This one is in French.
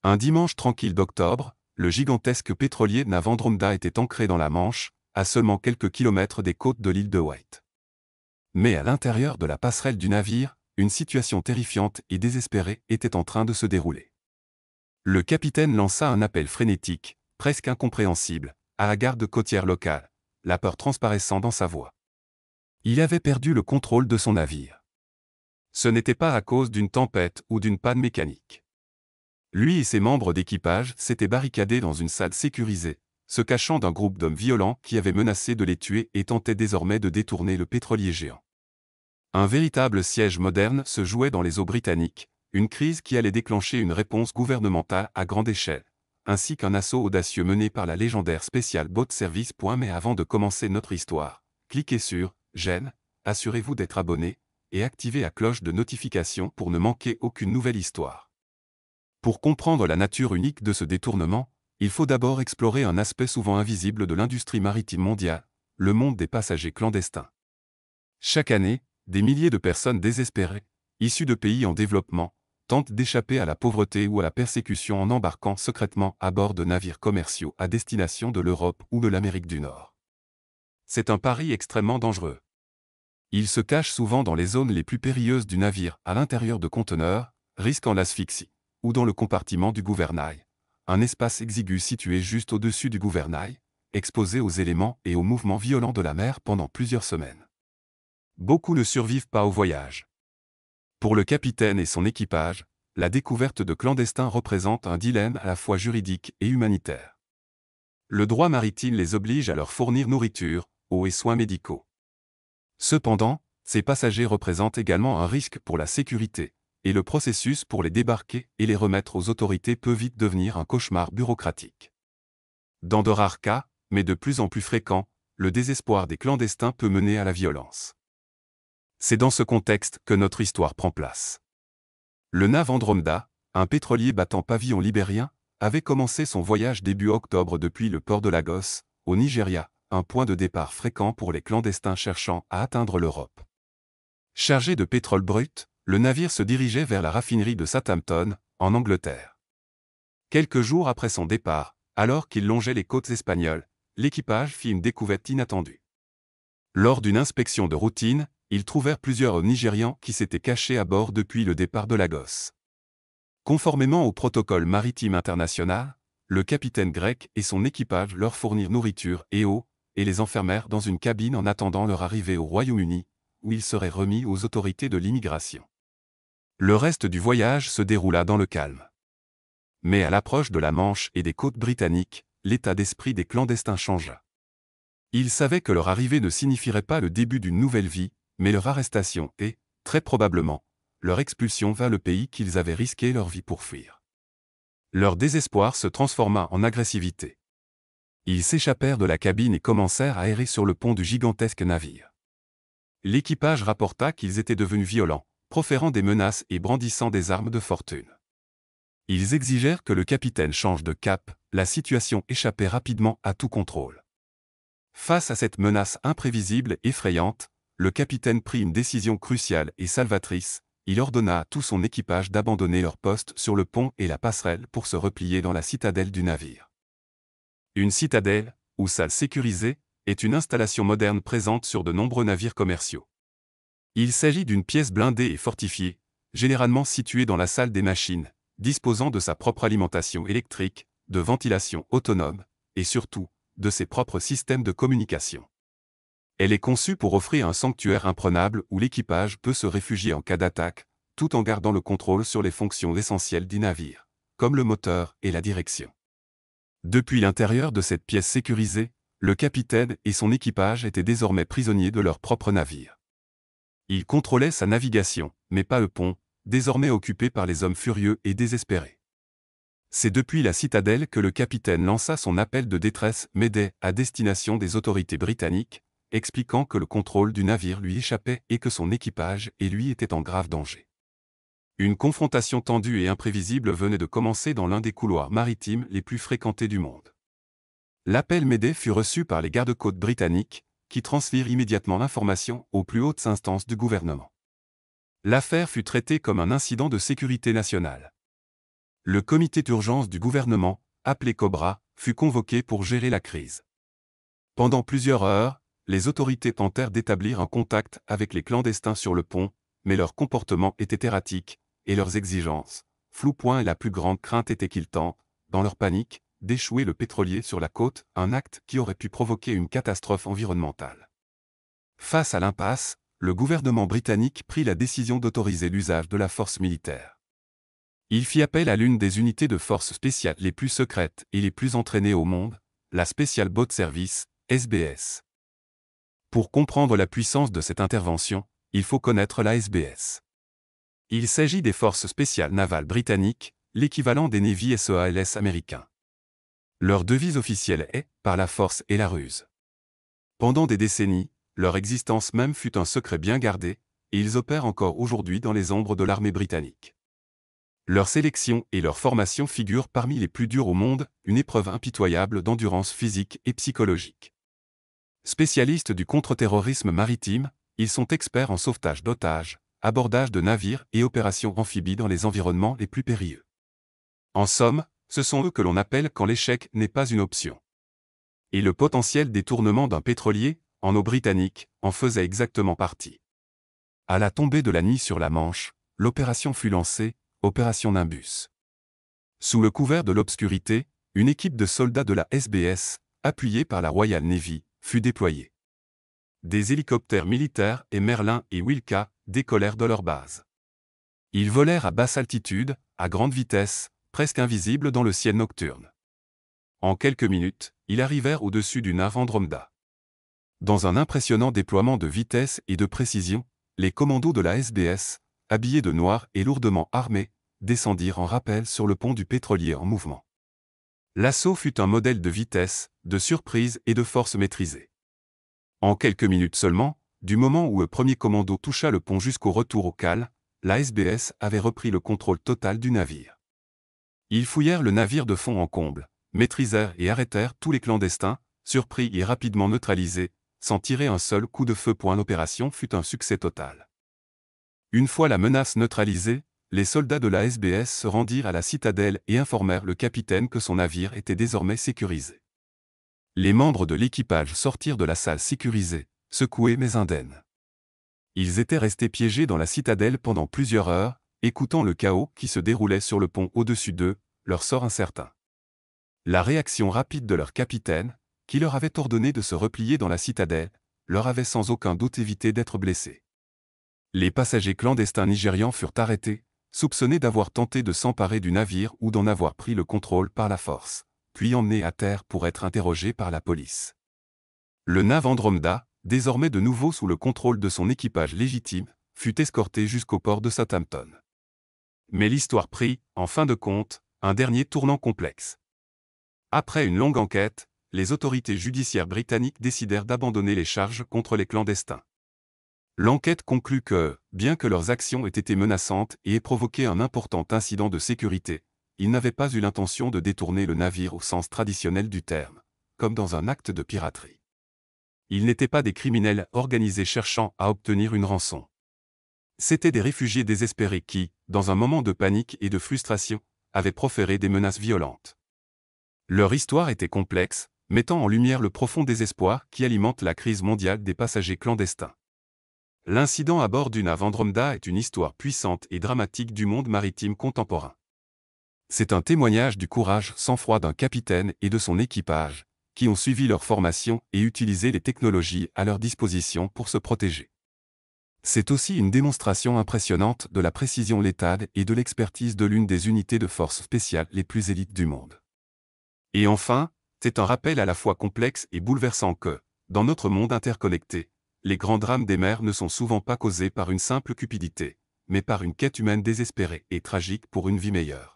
Un dimanche tranquille d'octobre, le gigantesque pétrolier nav Andromeda était ancré dans la Manche, à seulement quelques kilomètres des côtes de l'île de Wight. Mais à l'intérieur de la passerelle du navire, une situation terrifiante et désespérée était en train de se dérouler. Le capitaine lança un appel frénétique, presque incompréhensible, à la garde côtière locale, la peur transparaissant dans sa voix. Il avait perdu le contrôle de son navire. Ce n'était pas à cause d'une tempête ou d'une panne mécanique. Lui et ses membres d'équipage s'étaient barricadés dans une salle sécurisée, se cachant d'un groupe d'hommes violents qui avaient menacé de les tuer et tentaient désormais de détourner le pétrolier géant. Un véritable siège moderne se jouait dans les eaux britanniques, une crise qui allait déclencher une réponse gouvernementale à grande échelle, ainsi qu'un assaut audacieux mené par la légendaire Special Boat Service. Mais avant de commencer notre histoire, cliquez sur « J'aime », assurez-vous d'être abonné, et activez la cloche de notification pour ne manquer aucune nouvelle histoire. Pour comprendre la nature unique de ce détournement, il faut d'abord explorer un aspect souvent invisible de l'industrie maritime mondiale, le monde des passagers clandestins. Chaque année, des milliers de personnes désespérées, issues de pays en développement, tentent d'échapper à la pauvreté ou à la persécution en embarquant secrètement à bord de navires commerciaux à destination de l'Europe ou de l'Amérique du Nord. C'est un pari extrêmement dangereux. Ils se cachent souvent dans les zones les plus périlleuses du navire, à l'intérieur de conteneurs, risquant l'asphyxie, ou dans le compartiment du gouvernail, un espace exigu situé juste au-dessus du gouvernail, exposé aux éléments et aux mouvements violents de la mer pendant plusieurs semaines. Beaucoup ne survivent pas au voyage. Pour le capitaine et son équipage, la découverte de clandestins représente un dilemme à la fois juridique et humanitaire. Le droit maritime les oblige à leur fournir nourriture, eau et soins médicaux. Cependant, ces passagers représentent également un risque pour la sécurité, et le processus pour les débarquer et les remettre aux autorités peut vite devenir un cauchemar bureaucratique. Dans de rares cas, mais de plus en plus fréquents, le désespoir des clandestins peut mener à la violence. C'est dans ce contexte que notre histoire prend place. Le nav Andromeda, un pétrolier battant pavillon libérien, avait commencé son voyage début octobre depuis le port de Lagos, au Nigeria, un point de départ fréquent pour les clandestins cherchant à atteindre l'Europe. Chargé de pétrole brut, le navire se dirigeait vers la raffinerie de Southampton, en Angleterre. Quelques jours après son départ, alors qu'il longeait les côtes espagnoles, l'équipage fit une découverte inattendue. Lors d'une inspection de routine, ils trouvèrent plusieurs Nigérians qui s'étaient cachés à bord depuis le départ de Lagos. Conformément au protocole maritime international, le capitaine grec et son équipage leur fournirent nourriture et eau, et les enfermèrent dans une cabine en attendant leur arrivée au Royaume-Uni, où ils seraient remis aux autorités de l'immigration. Le reste du voyage se déroula dans le calme. Mais à l'approche de la Manche et des côtes britanniques, l'état d'esprit des clandestins changea. Ils savaient que leur arrivée ne signifierait pas le début d'une nouvelle vie, mais leur arrestation et, très probablement, leur expulsion vers le pays qu'ils avaient risqué leur vie pour fuir. Leur désespoir se transforma en agressivité. Ils s'échappèrent de la cabine et commencèrent à errer sur le pont du gigantesque navire. L'équipage rapporta qu'ils étaient devenus violents, proférant des menaces et brandissant des armes de fortune. Ils exigèrent que le capitaine change de cap, la situation échappait rapidement à tout contrôle. Face à cette menace imprévisible et effrayante, le capitaine prit une décision cruciale et salvatrice, il ordonna à tout son équipage d'abandonner leur poste sur le pont et la passerelle pour se replier dans la citadelle du navire. Une citadelle, ou salle sécurisée, est une installation moderne présente sur de nombreux navires commerciaux. Il s'agit d'une pièce blindée et fortifiée, généralement située dans la salle des machines, disposant de sa propre alimentation électrique, de ventilation autonome, et surtout, de ses propres systèmes de communication. Elle est conçue pour offrir un sanctuaire imprenable où l'équipage peut se réfugier en cas d'attaque, tout en gardant le contrôle sur les fonctions essentielles du navire, comme le moteur et la direction. Depuis l'intérieur de cette pièce sécurisée, le capitaine et son équipage étaient désormais prisonniers de leur propre navire. Ils contrôlaient sa navigation, mais pas le pont, désormais occupé par les hommes furieux et désespérés. C'est depuis la citadelle que le capitaine lança son appel de détresse Mayday à destination des autorités britanniques, expliquant que le contrôle du navire lui échappait et que son équipage et lui étaient en grave danger. Une confrontation tendue et imprévisible venait de commencer dans l'un des couloirs maritimes les plus fréquentés du monde. L'appel Mayday fut reçu par les gardes-côtes britanniques, qui transfirent immédiatement l'information aux plus hautes instances du gouvernement. L'affaire fut traitée comme un incident de sécurité nationale. Le comité d'urgence du gouvernement, appelé Cobra, fut convoqué pour gérer la crise. Pendant plusieurs heures, les autorités tentèrent d'établir un contact avec les clandestins sur le pont, mais leur comportement était erratique, et leurs exigences, floues. Et la plus grande crainte était qu'ils tentent, dans leur panique, d'échouer le pétrolier sur la côte, un acte qui aurait pu provoquer une catastrophe environnementale. Face à l'impasse, le gouvernement britannique prit la décision d'autoriser l'usage de la force militaire. Il fit appel à l'une des unités de forces spéciales les plus secrètes et les plus entraînées au monde, la Special Boat Service, SBS. Pour comprendre la puissance de cette intervention, il faut connaître la SBS. Il s'agit des forces spéciales navales britanniques, l'équivalent des Navy SEALs américains. Leur devise officielle est « par la force et la ruse ». Pendant des décennies, leur existence même fut un secret bien gardé, et ils opèrent encore aujourd'hui dans les ombres de l'armée britannique. Leur sélection et leur formation figurent parmi les plus dures au monde, une épreuve impitoyable d'endurance physique et psychologique. Spécialistes du contre-terrorisme maritime, ils sont experts en sauvetage d'otages, abordage de navires et opérations amphibies dans les environnements les plus périlleux. En somme, ce sont eux que l'on appelle quand l'échec n'est pas une option. Et le potentiel détournement d'un pétrolier, en eau britannique, en faisait exactement partie. À la tombée de la nuit sur la Manche, l'opération fut lancée, Opération Nimbus. Sous le couvert de l'obscurité, une équipe de soldats de la SBS, appuyée par la Royal Navy, fut déployée. Des hélicoptères militaires et Merlin et Wilka décollèrent de leur base. Ils volèrent à basse altitude, à grande vitesse, presque invisibles dans le ciel nocturne. En quelques minutes, ils arrivèrent au-dessus du navire Andromeda. Dans un impressionnant déploiement de vitesse et de précision, les commandos de la SBS, habillés de noir et lourdement armés, descendirent en rappel sur le pont du pétrolier en mouvement. L'assaut fut un modèle de vitesse, de surprise et de force maîtrisée. En quelques minutes seulement, du moment où le premier commando toucha le pont jusqu'au retour au cale, la SBS avait repris le contrôle total du navire. Ils fouillèrent le navire de fond en comble, maîtrisèrent et arrêtèrent tous les clandestins, surpris et rapidement neutralisés, sans tirer un seul coup de feu. L'opération fut un succès total. Une fois la menace neutralisée, les soldats de la SBS se rendirent à la citadelle et informèrent le capitaine que son navire était désormais sécurisé. Les membres de l'équipage sortirent de la salle sécurisée, secoués mais indemnes. Ils étaient restés piégés dans la citadelle pendant plusieurs heures, écoutant le chaos qui se déroulait sur le pont au-dessus d'eux, leur sort incertain. La réaction rapide de leur capitaine, qui leur avait ordonné de se replier dans la citadelle, leur avait sans aucun doute évité d'être blessés. Les passagers clandestins nigérians furent arrêtés, soupçonnés d'avoir tenté de s'emparer du navire ou d'en avoir pris le contrôle par la force, puis emmenés à terre pour être interrogés par la police. Le navire Andromeda, désormais de nouveau sous le contrôle de son équipage légitime, fut escorté jusqu'au port de Southampton. Mais l'histoire prit, en fin de compte, un dernier tournant complexe. Après une longue enquête, les autorités judiciaires britanniques décidèrent d'abandonner les charges contre les clandestins. L'enquête conclut que, bien que leurs actions aient été menaçantes et aient provoqué un important incident de sécurité, ils n'avaient pas eu l'intention de détourner le navire au sens traditionnel du terme, comme dans un acte de piraterie. Ils n'étaient pas des criminels organisés cherchant à obtenir une rançon. C'étaient des réfugiés désespérés qui, dans un moment de panique et de frustration, avaient proféré des menaces violentes. Leur histoire était complexe, mettant en lumière le profond désespoir qui alimente la crise mondiale des passagers clandestins. L'incident à bord du navire Andromeda est une histoire puissante et dramatique du monde maritime contemporain. C'est un témoignage du courage sans froid d'un capitaine et de son équipage, qui ont suivi leur formation et utilisé les technologies à leur disposition pour se protéger. C'est aussi une démonstration impressionnante de la précision létale et de l'expertise de l'une des unités de force spéciales les plus élites du monde. Et enfin, c'est un rappel à la fois complexe et bouleversant que, dans notre monde interconnecté, les grands drames des mers ne sont souvent pas causés par une simple cupidité, mais par une quête humaine désespérée et tragique pour une vie meilleure.